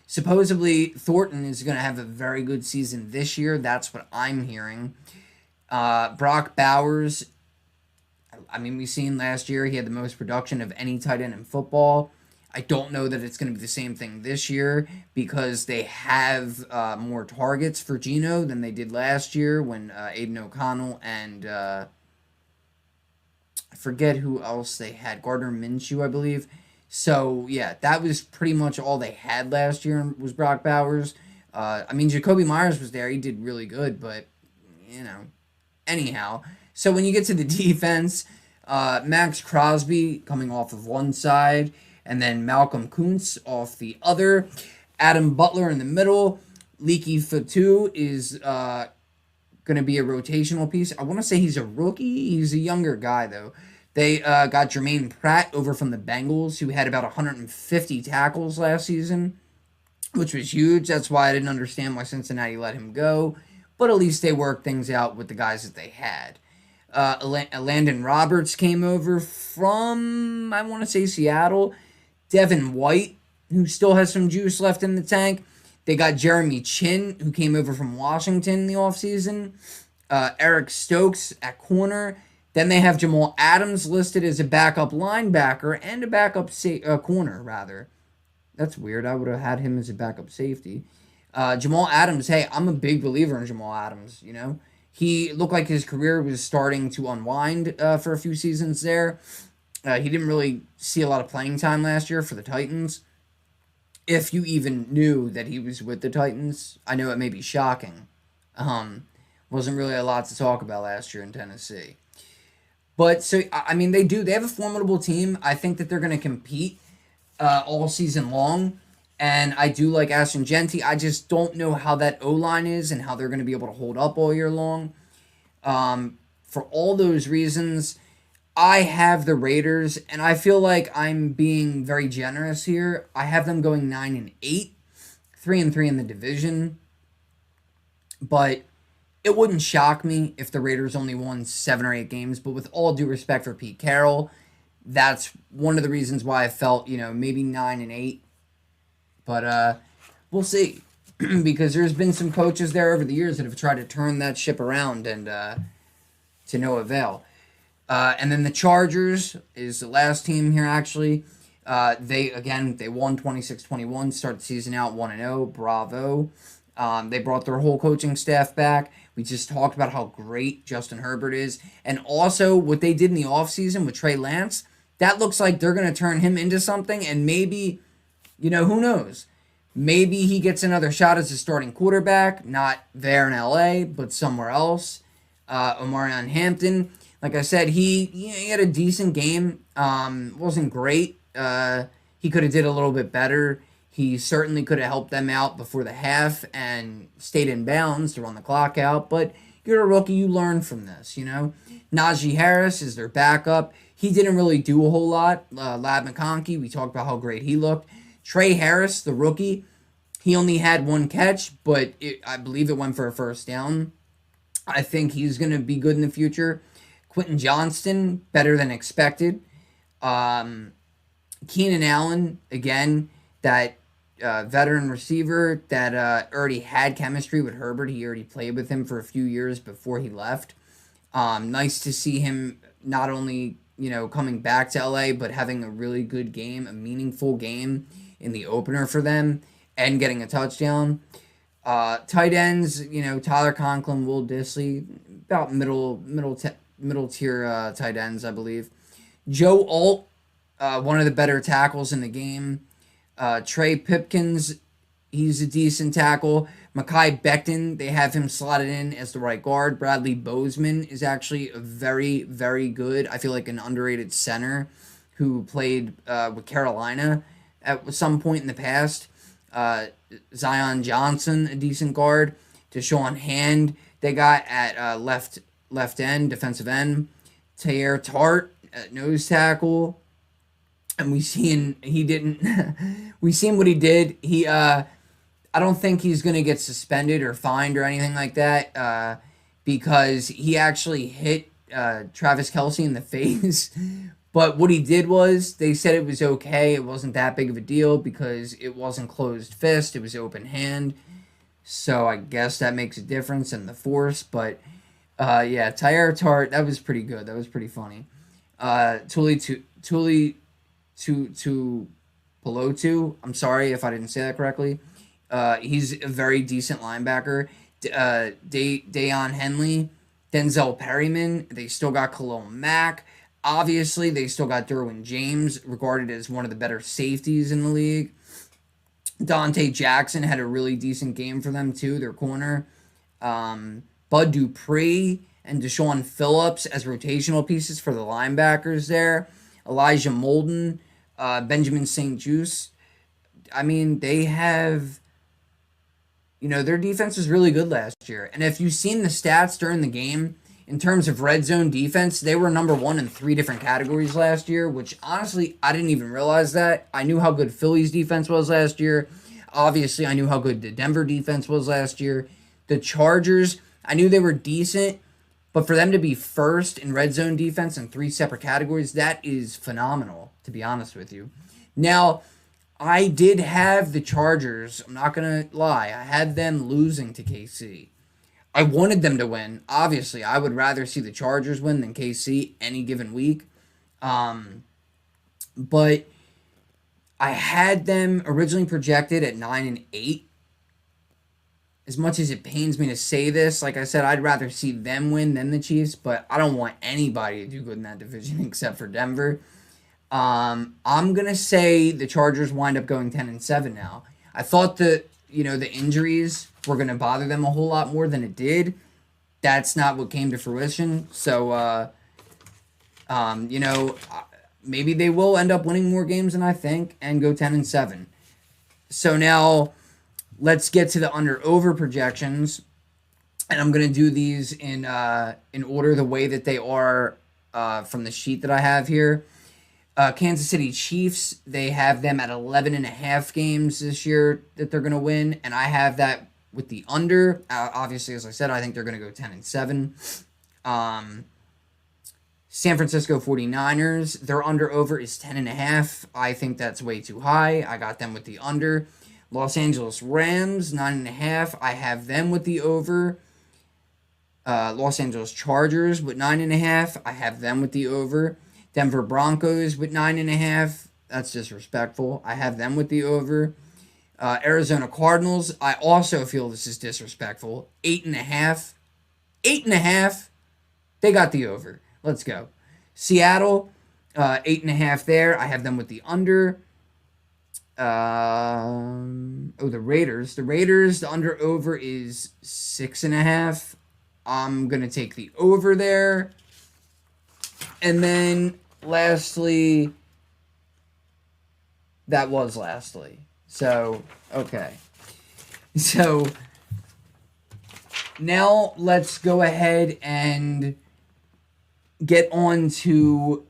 supposedly Thornton is going to have a very good season this year. That's what I'm hearing. Brock Bowers, I mean, we've seen last year he had the most production of any tight end in football. I don't know that it's going to be the same thing this year because they have more targets for Geno than they did last year when Aiden O'Connell and I forget who else they had. Gardner Minshew, I believe. So, yeah, that was pretty much all they had last year was Brock Bowers. I mean, Jacoby Myers was there. He did really good, but, anyhow. So, when you get to the defense, Max Crosby coming off of one side, and then Malcolm Kuntz off the other. Adam Butler in the middle. Leaky Fatu is going to be a rotational piece. I want to say he's a rookie. He's a younger guy, though. They got Jermaine Pratt over from the Bengals, who had about 150 tackles last season, which was huge. That's why I didn't understand why Cincinnati let him go. But at least they worked things out with the guys that they had. Landon Roberts came over from, I want to say, Seattle. Devin White, who still has some juice left in the tank. They got Jeremy Chin, who came over from Washington in the offseason. Eric Stokes at corner. Then they have Jamal Adams listed as a backup linebacker and a backup corner, rather. That's weird. I would have had him as a backup safety. Jamal Adams, hey, I'm a big believer in Jamal Adams, He looked like his career was starting to unwind for a few seasons there. He didn't really see a lot of playing time last year for the Titans. If you even knew that he was with the Titans, I know it may be shocking. Wasn't really a lot to talk about last year in Tennessee. But, so, I mean, they have a formidable team. I think that they're going to compete all season long. And I do like Ashton Genty. I just don't know how that O-line is and how they're going to be able to hold up all year long. For all those reasons, I have the Raiders, and I feel like I'm being very generous here. I have them going 9-8, 3-3 in the division. But it wouldn't shock me if the Raiders only won 7 or 8 games. But with all due respect for Pete Carroll, that's one of the reasons why I felt, maybe 9-8. But we'll see. Because there's been some coaches there over the years that have tried to turn that ship around and to no avail. And then the Chargers is the last team here, actually. They won 26-21, start the season out 1-0. Bravo. They brought their whole coaching staff back. We just talked about how great Justin Herbert is. And also what they did in the offseason with Trey Lance, that looks like they're going to turn him into something. And maybe, who knows? Maybe he gets another shot as a starting quarterback, not there in LA, but somewhere else. Omarion Hampton, like I said, he had a decent game. Wasn't great. He could have did a little bit better. He certainly could have helped them out before the half and stayed in bounds to run the clock out. But you're a rookie, you learn from this, Najee Harris is their backup. He didn't really do a whole lot. Lab McConkey, we talked about how great he looked. Trey Harris, the rookie, he only had one catch, but I believe it went for a first down. I think he's going to be good in the future. Quentin Johnston, better than expected. Keenan Allen, again, that veteran receiver that already had chemistry with Herbert. He already played with him for a few years before he left. Nice to see him not only, coming back to LA, but having a really good game, a meaningful game in the opener for them and getting a touchdown. Tight ends, Tyler Conklin, Will Disley, about middle tier tight ends, I believe. Joe Alt, one of the better tackles in the game. Trey Pipkins, he's a decent tackle. Mekhi Becton, they have him slotted in as the right guard. Bradley Bozeman is actually a very, very good, I feel like an underrated center who played with Carolina at some point in the past. Zion Johnson, a decent guard. Deshaun Hand, they got at left end, defensive end. Tayer Tart, at nose tackle, and we seen he didn't. We seen what he did. I don't think he's gonna get suspended or fined or anything like that, because he actually hit Travis Kelce in the face. But what he did was, they said it was okay. It wasn't that big of a deal because it wasn't closed fist. It was open hand. So I guess that makes a difference in the force. But yeah, Tyler Tart, that was pretty good. That was pretty funny. Tuli to Pelotu. I'm sorry if I didn't say that correctly. He's a very decent linebacker. Dayon Henley, Denzel Perryman. They still got Khalil Mack. Obviously, they still got Derwin James, regarded as one of the better safeties in the league. Dante Jackson had a really decent game for them, too, their corner. Bud Dupree and Deshaun Phillips as rotational pieces for the linebackers there. Elijah Molden, Benjamin St. Juste. I mean, they have... their defense was really good last year. And if you've seen the stats during the game, in terms of red zone defense, they were number one in 3 different categories last year, which honestly, I didn't even realize that. I knew how good Philly's defense was last year. Obviously, I knew how good the Denver defense was last year. The Chargers, I knew they were decent, but for them to be first in red zone defense in 3 separate categories, that is phenomenal, to be honest with you. Now, I did have the Chargers. I'm not going to lie. I had them losing to KC. I wanted them to win. Obviously, I would rather see the Chargers win than KC any given week. But I had them originally projected at 9-8. As much as it pains me to say this, like I said, I'd rather see them win than the Chiefs, but I don't want anybody to do good in that division except for Denver. I'm gonna say the Chargers wind up going 10-7 now. I thought the injuries were gonna bother them a whole lot more than it did. That's not what came to fruition. So, maybe they will end up winning more games than I think and go 10-7. So now let's get to the under/over projections, and I'm gonna do these in order the way that they are from the sheet that I have here. Kansas City Chiefs, they have them at 11.5 games this year that they're going to win, and I have that with the under. Obviously, as I said, I think they're going to go 10-7. San Francisco 49ers, their under/over is 10.5. I think that's way too high. I got them with the under. Los Angeles Rams, 9.5. I have them with the over. Los Angeles Chargers with 9.5. I have them with the over. Denver Broncos with 9.5. That's disrespectful. I have them with the over. Arizona Cardinals, I also feel this is disrespectful. 8.5. 8.5. They got the over. Let's go. Seattle, 8.5 there. I have them with the under. The Raiders. The Raiders, the under/over is 6.5. I'm going to take the over there. And then, lastly, that was lastly. So, okay. So, now let's go ahead and get on to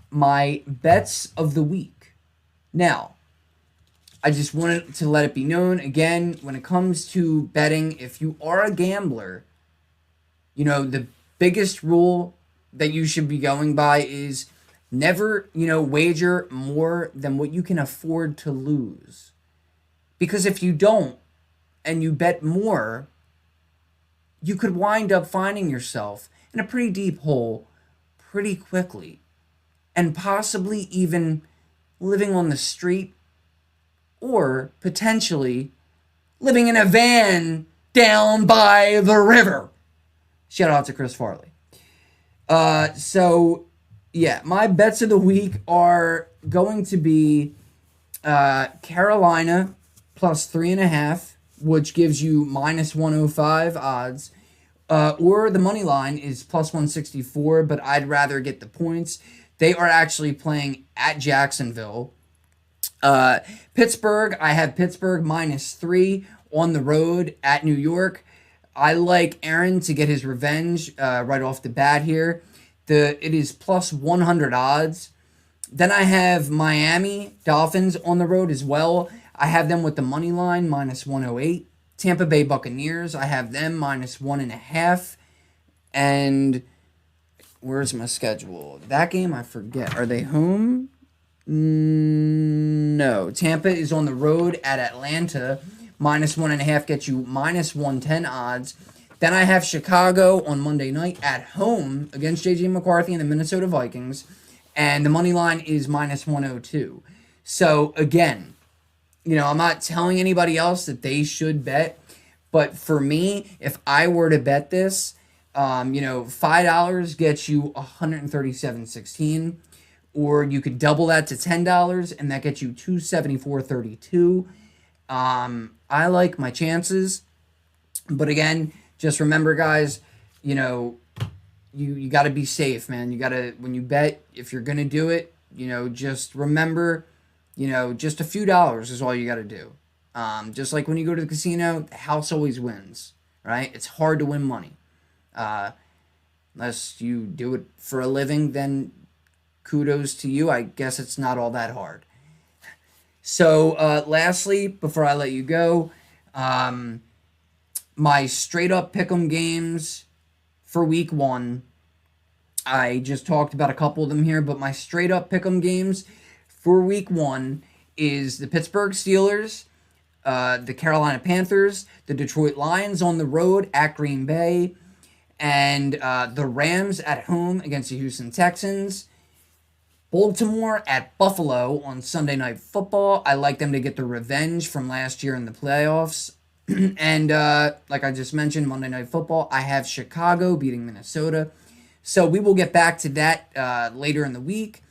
my bets of the week. Now, I just wanted to let it be known, again, when it comes to betting, if you are a gambler, the biggest rule that you should be going by is never, wager more than what you can afford to lose. Because if you don't, and you bet more, you could wind up finding yourself in a pretty deep hole pretty quickly. And possibly even living on the street, or potentially living in a van down by the river. Shout out to Chris Farley. So, yeah, my bets of the week are going to be Carolina plus 3.5, which gives you minus 105 odds. Or the money line is plus 164, but I'd rather get the points. They are actually playing at Jacksonville. Pittsburgh, I have Pittsburgh minus 3 on the road at New York. I like Aaron to get his revenge right off the bat here. It is plus 100 odds. Then I have Miami Dolphins on the road as well. I have them with the money line minus 108. Tampa Bay Buccaneers, I have them minus 1.5. And where's my schedule? That game I forget. Are they home? No. Tampa is on the road at Atlanta. Minus 1.5 gets you minus 110 odds. Then I have Chicago on Monday night at home against J.J. McCarthy and the Minnesota Vikings. And the money line is minus 102. So, again, I'm not telling anybody else that they should bet. But for me, if I were to bet this, $5 gets you 137.16. Or you could double that to $10, and that gets you 274.32. I like my chances. But again, just remember, guys, you got to be safe, man. You got to, when you bet, if you're going to do it, just remember, just a few dollars is all you got to do. Just like when you go to the casino, the house always wins, right? It's hard to win money. Unless you do it for a living, then kudos to you. I guess it's not all that hard. So, lastly, before I let you go, my straight up pick'em games for week 1. I just talked about a couple of them here, but my straight up pick'em games for week 1 is the Pittsburgh Steelers, the Carolina Panthers, the Detroit Lions on the road at Green Bay, and the Rams at home against the Houston Texans. Baltimore at Buffalo on Sunday Night Football. I like them to get the revenge from last year in the playoffs. And like I just mentioned, Monday Night Football, I have Chicago beating Minnesota. So we will get back to that later in the week.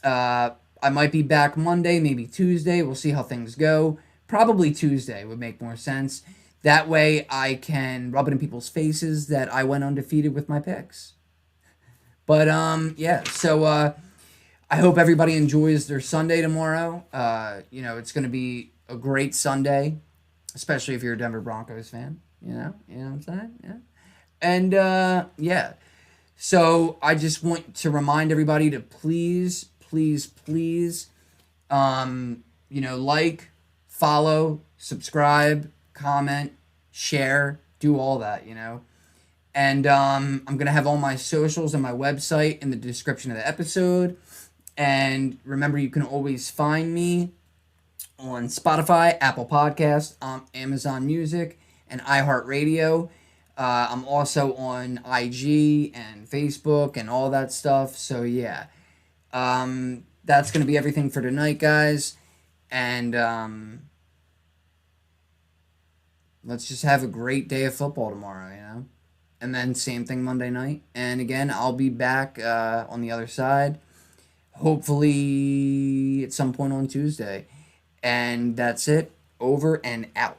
I might be back Monday, maybe Tuesday. We'll see how things go. Probably Tuesday would make more sense. That way I can rub it in people's faces that I went undefeated with my picks. But yeah, so I hope everybody enjoys their Sunday tomorrow. It's going to be a great Sunday, especially if you're a Denver Broncos fan. You know what I'm saying? Yeah. And yeah. So I just want to remind everybody to please, like, follow, subscribe, comment, share, do all that, And I'm going to have all my socials and my website in the description of the episode. And remember, you can always find me on Spotify, Apple Podcasts, Amazon Music, and iHeartRadio. I'm also on IG and Facebook and all that stuff. So, yeah. That's going to be everything for tonight, guys. And let's just have a great day of football tomorrow, And then same thing Monday night. And again, I'll be back on the other side. Hopefully at some point on Tuesday. And that's it. Over and out.